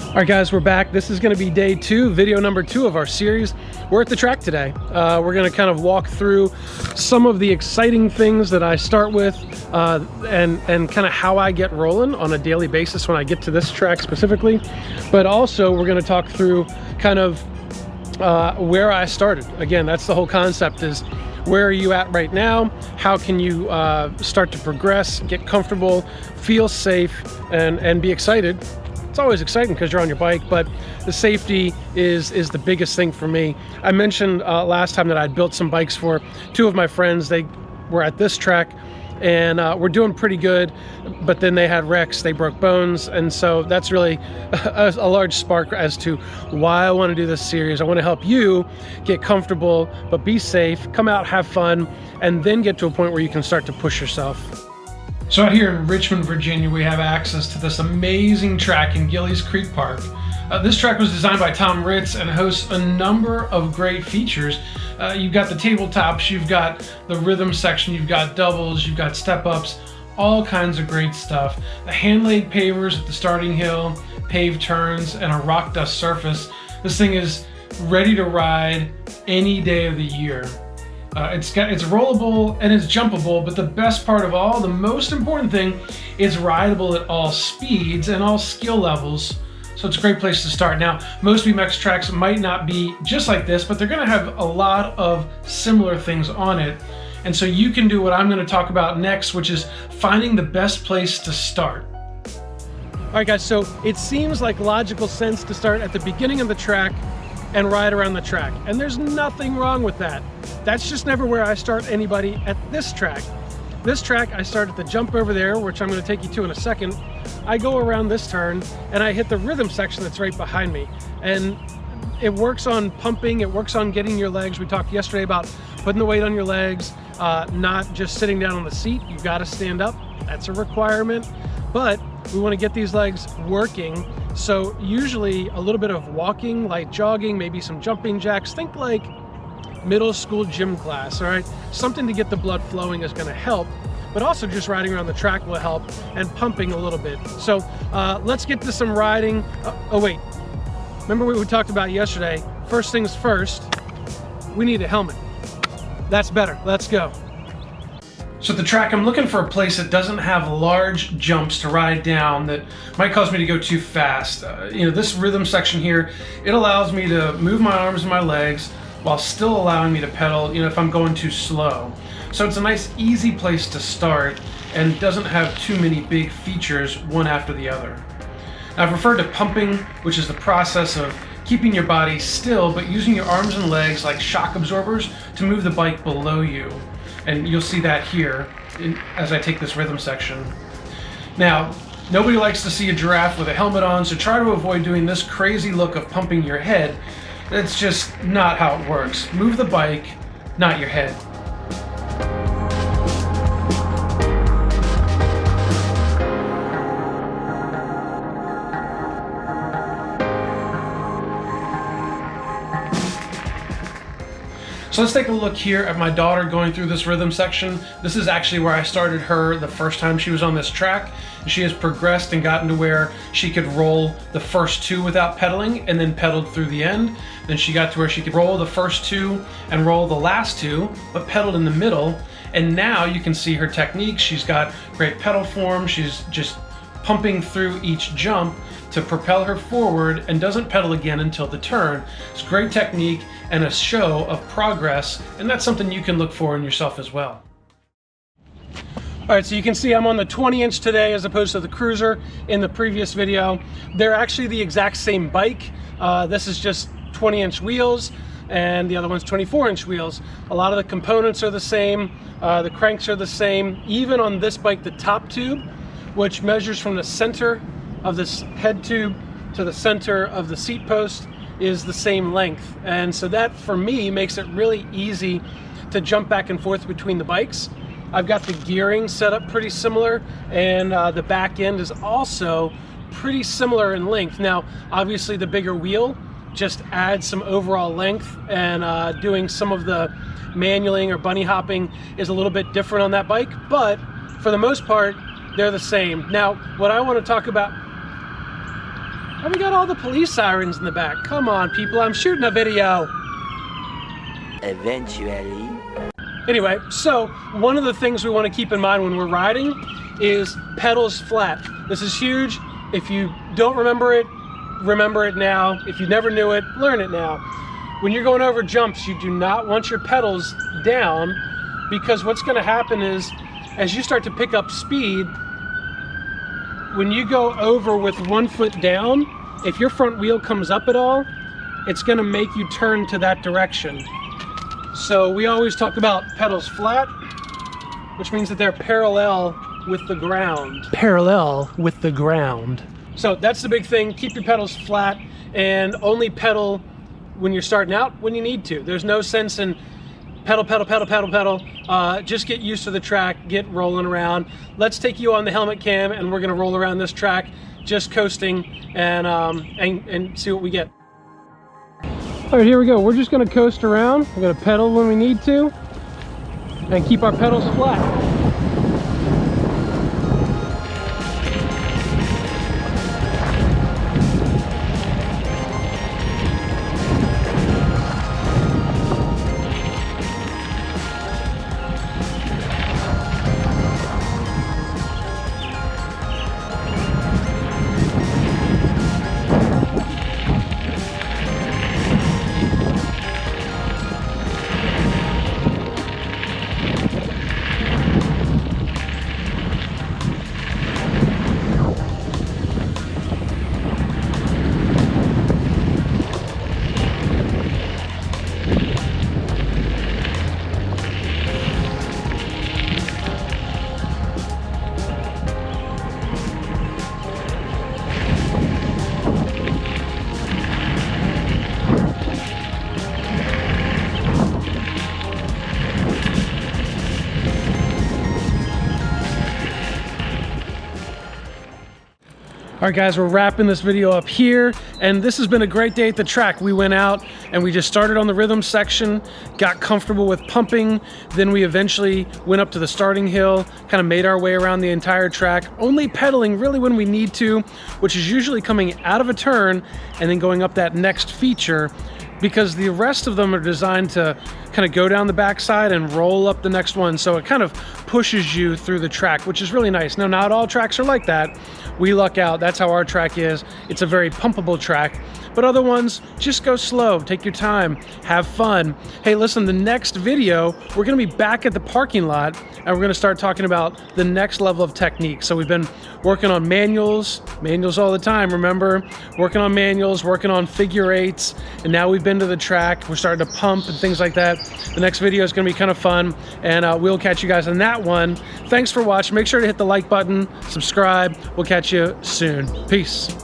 All right, guys, we're back. This is going to be day 2, video number 2 of our series. We're at the track today. We're going to kind of walk through some of the exciting things that I start with and kind of how I get rolling on a daily basis when I get to this track specifically. But also we're going to talk through kind of where I started. Again, that's the whole concept, is where are you at right now? How can you start to progress, get comfortable, feel safe, and be excited? It's always exciting because you're on your bike, but the safety is the biggest thing for me. I mentioned last time that I'd built some bikes for 2 of my friends. They were at this track and we're doing pretty good, but then they had wrecks, they broke bones, and so that's really a large spark as to why I want to do this series. I want to help you get comfortable, but be safe, come out, have fun, and then get to a point where you can start to push yourself. So out here in Richmond, Virginia, we have access to this amazing track in Gillies Creek Park. This track was designed by Tom Ritz and hosts a number of great features. You've got the tabletops, you've got the rhythm section, you've got doubles, you've got step-ups, all kinds of great stuff. The hand-laid pavers at the starting hill, paved turns, and a rock dust surface. This thing is ready to ride any day of the year. It's rollable and it's jumpable, but the best part of all, the most important thing, it's rideable at all speeds and all skill levels. So it's a great place to start. Now, most BMX tracks might not be just like this, but they're going to have a lot of similar things on it. And so you can do what I'm going to talk about next, which is finding the best place to start. All right, guys, so it seems like logical sense to start at the beginning of the track and ride around the track. And there's nothing wrong with that. That's just never where I start anybody at this track. This track, I start at the jump over there, which I'm going to take you to in a second. I go around this turn and I hit the rhythm section that's right behind me. And it works on pumping, it works on getting your legs. We talked yesterday about putting the weight on your legs, not just sitting down on the seat. You've got to stand up. That's a requirement. But we want to get these legs working. So usually a little bit of walking, light jogging, maybe some jumping jacks. Think like middle school gym class, all right? Something to get the blood flowing is gonna help, but also just riding around the track will help, and pumping a little bit. So let's get to some riding. Oh wait, remember what we talked about yesterday? First things first, we need a helmet. That's better, let's go. So at the track, I'm looking for a place that doesn't have large jumps to ride down that might cause me to go too fast. This rhythm section here, it allows me to move my arms and my legs while still allowing me to pedal, if I'm going too slow. So it's a nice, easy place to start and doesn't have too many big features one after the other. Now, I've referred to pumping, which is the process of keeping your body still, but using your arms and legs like shock absorbers to move the bike below you. And you'll see that here as I take this rhythm section. Now, nobody likes to see a giraffe with a helmet on, so try to avoid doing this crazy look of pumping your head. That's just not how it works. Move the bike, not your head. So let's take a look here at my daughter going through this rhythm section. This is actually where I started her the first time she was on this track. She has progressed and gotten to where she could roll the first 2 without pedaling and then pedaled through the end. Then she got to where she could roll the first 2 and roll the last 2, but pedaled in the middle. And now you can see her technique. She's got great pedal form. She's just pumping through each jump to propel her forward and doesn't pedal again until the turn. It's great technique and a show of progress, and that's something you can look for in yourself as well. All right, so you can see I'm on the 20-inch today as opposed to the Cruiser in the previous video. They're actually the exact same bike. This is just 20-inch wheels and the other one's 24-inch wheels. A lot of the components are the same. The cranks are the same. Even on this bike, the top tube, which measures from the center of this head tube to the center of the seat post, is the same length. And so that, for me, makes it really easy to jump back and forth between the bikes. I've got the gearing set up pretty similar, and the back end is also pretty similar in length. Now, obviously the bigger wheel just adds some overall length, and doing some of the manualing or bunny hopping is a little bit different on that bike, but for the most part, they're the same. Now, what I want to talk about, we got all the police sirens in the back. Come on, people, I'm shooting a video. Eventually. Anyway, so one of the things we want to keep in mind when we're riding is pedals flat. This is huge. If you don't remember it now. If you never knew it, learn it now. When you're going over jumps, you do not want your pedals down, because what's going to happen is, as you start to pick up speed, when you go over with 1 foot down, if your front wheel comes up at all, it's going to make you turn to that direction. So we always talk about pedals flat, which means that they're parallel with the ground. Parallel with the ground. So that's the big thing. Keep your pedals flat and only pedal when you're starting out when you need to. There's no sense in pedal, pedal, pedal, pedal, pedal. Just get used to the track, get rolling around. Let's take you on the helmet cam and we're gonna roll around this track, just coasting, and see what we get. All right, here we go. We're just gonna coast around. We're gonna pedal when we need to and keep our pedals flat. All right, guys, we're wrapping this video up here, and this has been a great day at the track. We went out and we just started on the rhythm section, got comfortable with pumping, then we eventually went up to the starting hill, kind of made our way around the entire track, only pedaling really when we need to, which is usually coming out of a turn and then going up that next feature, because the rest of them are designed to kind of go down the backside and roll up the next one. So it kind of pushes you through the track, which is really nice. Now, not all tracks are like that. We luck out. That's how our track is. It's a very pumpable track. But other ones, just go slow, take your time, have fun. Hey, listen, the next video, we're gonna be back at the parking lot and we're gonna start talking about the next level of technique. So we've been working on manuals all the time, remember? Working on manuals, working on figure eights, and now we've been to the track. We're starting to pump and things like that. The next video is gonna be kind of fun, and we'll catch you guys on that one. Thanks for watching. Make sure to hit the like button, subscribe. We'll catch you soon. Peace.